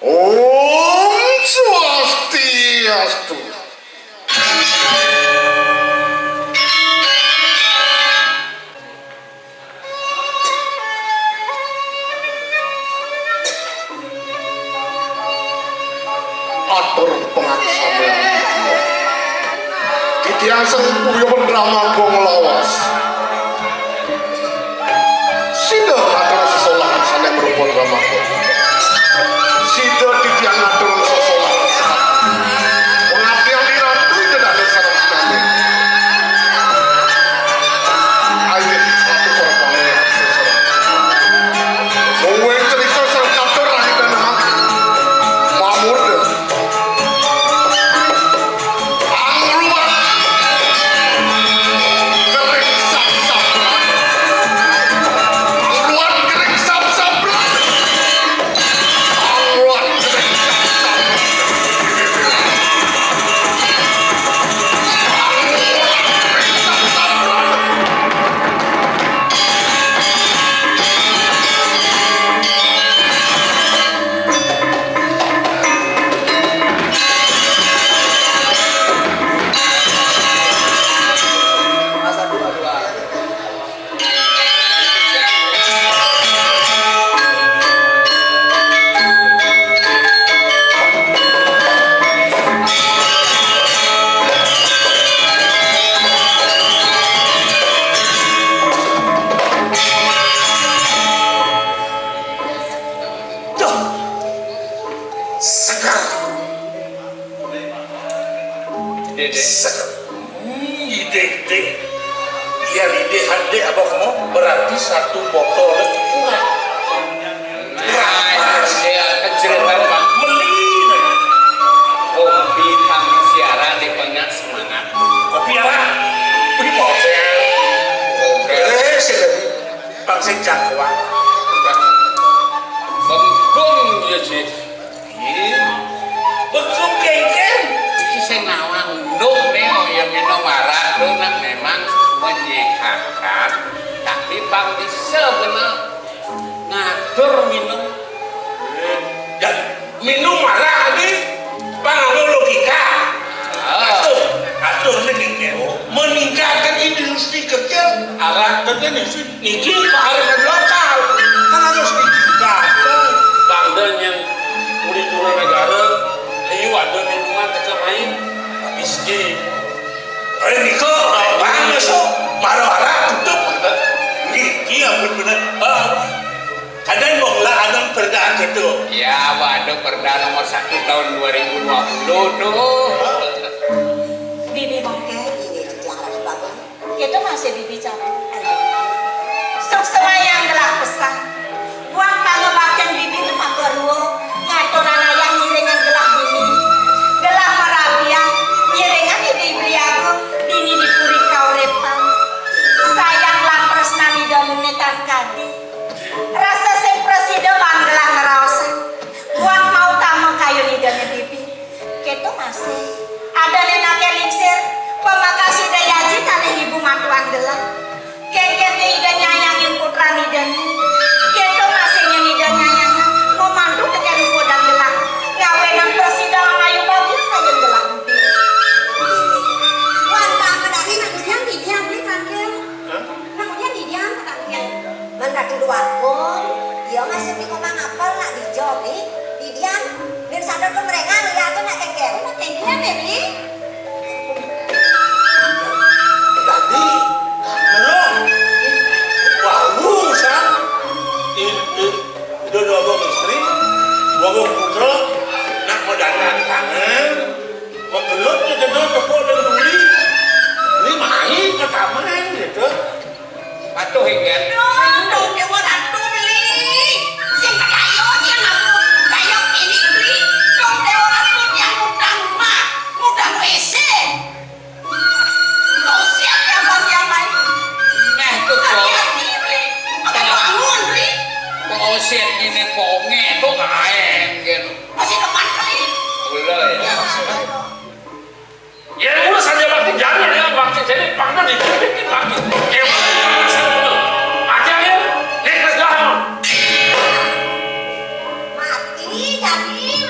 Om Swastiastu. Atur pengaksamean titian sengpuyo pendrama gong lawas sida atur sesolahan sana berpon ramaku sida titian atur sesolahan sana pengabdian iratu tidak ada sarang sekali ayat satu korbannya mungkin cerita serkatur lahir dan mamur berarti satu botol kurang. Nah, dia kejeritan bang. Melina. Kopi tang siara di pengak semangat. Kopi apa? Beri botol. Sedang bangsa jangkauan. Bengkung ya sih. Bengkung kengkeng. Ini saya ngawang dong nih, yang minum marah tuh memang menyehatkan. Tapi bang bisa bener ngatur minum Dan minum marah ini bang logika. Atur ini meningkatkan industri kecil. Arah kerja ini kearifan lokal kan harus ditingkatkan. bang yang murid dua negara, ayo ada minuman kita main miskin. Ada niko bang masuk marah-marah tutup. Niki benar-benar. Kadang monglah adang perda gitu. Ya, waduh perda nomor 1 tahun 2020 tuh. Bibi bangke ini jangan dibangun. Itu masih dibicara. Sok semayang gelap besar. Buang kalau bagian bibi itu makeruo ngaturan ayang ngiringan gelap bumi. Gelap marabian ngiringan ini beliago dini dipuri kaurepan. Sayang lampres nani dan menetankan. Rasa sing presiden manggelah ngerasa. Buang mau tamu kayu ni dan bibi. Ketu masih ada nena keliksir pemakasih dayaji tadi ibu matuan gelap. Kengken ida nyayangin putra ni dan ketu masih nyanyi dan nyayangin memandu kejar dan gelap. Ngawenan presiden ayu bagi kayu gelap. Wanda kadang-kadang manusia didiam nih kangen. Manusia didiam kadang-kadang. Benda keluar pun dia masih di komang apel nak dijawab nih didiam. Biar sadar tuh mereka lihat tuh nak kengkeng. Nak kengkeng baby. Tadi menurut wah san itu dua gong istri, dua gong putra nak modalkan tangan, mengelut kita dulu tepuk dan duli. Ini main ke taman gitu. Patuh higan. Aduh, dewa ratu beli. Sing kayo dia ngaku kayo ini beli. Dong dewa ratu yang mudah rumah, mudah WC. Kau siap yang bagian lain. Nah tuh kok Hati-hati beli. Ada bangun beli. oset ini ponge tuh kaen gitu. Masih depan kali. Boleh ya. Ya udah saja bakti jalan ya bakti jadi pangkat dibikin lagi. Aja ya, lihat dah. Mati jadi.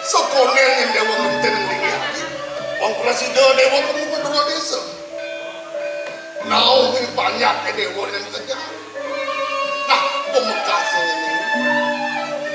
sekonen yang dewa ngenten lihat. Wong presiden dewa kamu kedua desa. Nau ini banyak dewa yang kerja. Nah, pemekasan ini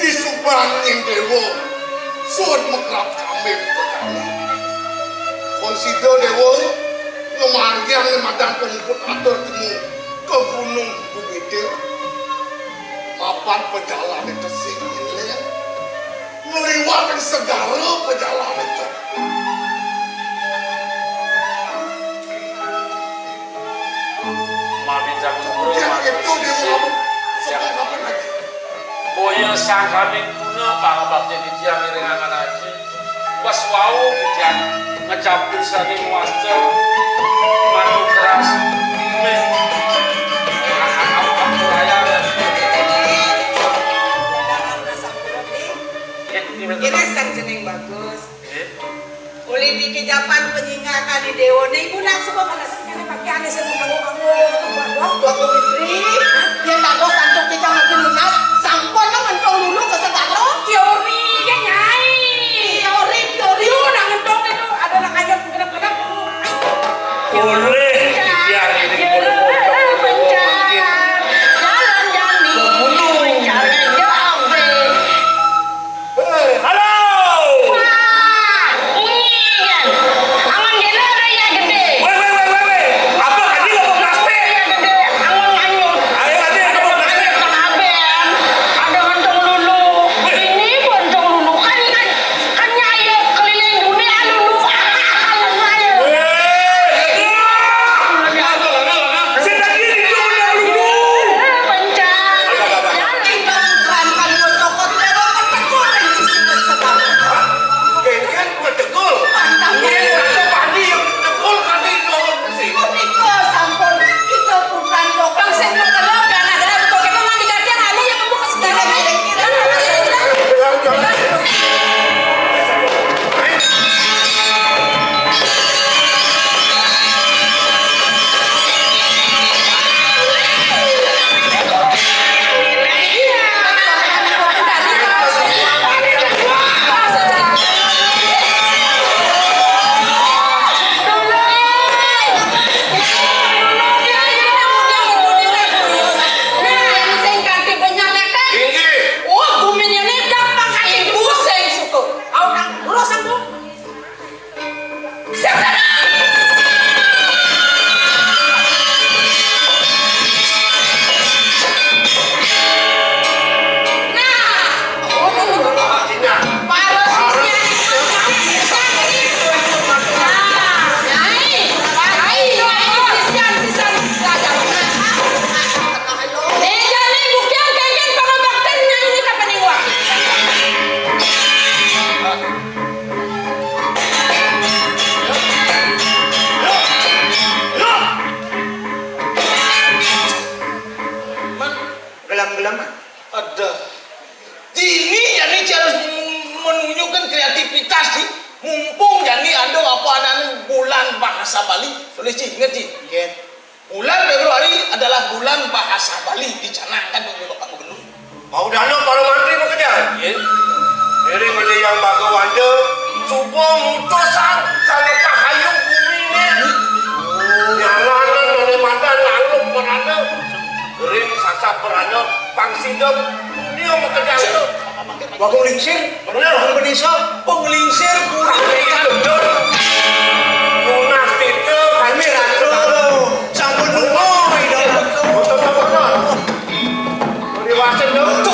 disubangin dewa. Suat mekrap kami berkali. Konsider dewa ngemargian ngemadan pengikut atur temu ke gunung Bumitir. Mapan pejalan itu singin ngeliwatin segala pejalan itu. Mami jago bro, Yang itu dewa sekarang apa lagi? boya sangkaning kuna pangabakti di tiang iringan aji. Pas wau kejang ngecapin sani master manu keras men aku raya Kira sang jeneng bagus. Uli di kejapan penyinggakan di Dewane, ibu nak semua kalau sekali pakai ane semua kamu buat istri. Yang tak bosan untuk kita makin lunas, sampun lo mentong dulu ke segala. Teori ya nyai. Teori udah mentong itu ada nak aja bergerak-gerak. boleh di tiang ini boleh Ada. Ini jadi harus menunjukkan kreativitas sih. Mumpung jadi ada apa adanya bulan bahasa Bali. Boleh sih, ingat sih. Bulan Februari adalah bulan bahasa Bali dicanangkan oleh Bapak Gubernur. Mau dana para menteri bekerja. Ini mesti yang baga wanda subuh mutusan sana tahayung bumi ni. Nyalanan dari mana lalu merana. Ring sasa perana pangsidam dia bekerja itu. Waktu lingsir, benar orang Indonesia penglingsir kurang betul. Lunas itu Kami ratu sampun nunggu betul-betul. Dewasa dulu.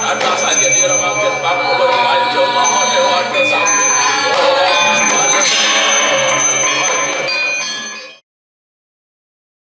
ada saja di rumah kita, Pak Gubernur, Dewa, Dewa,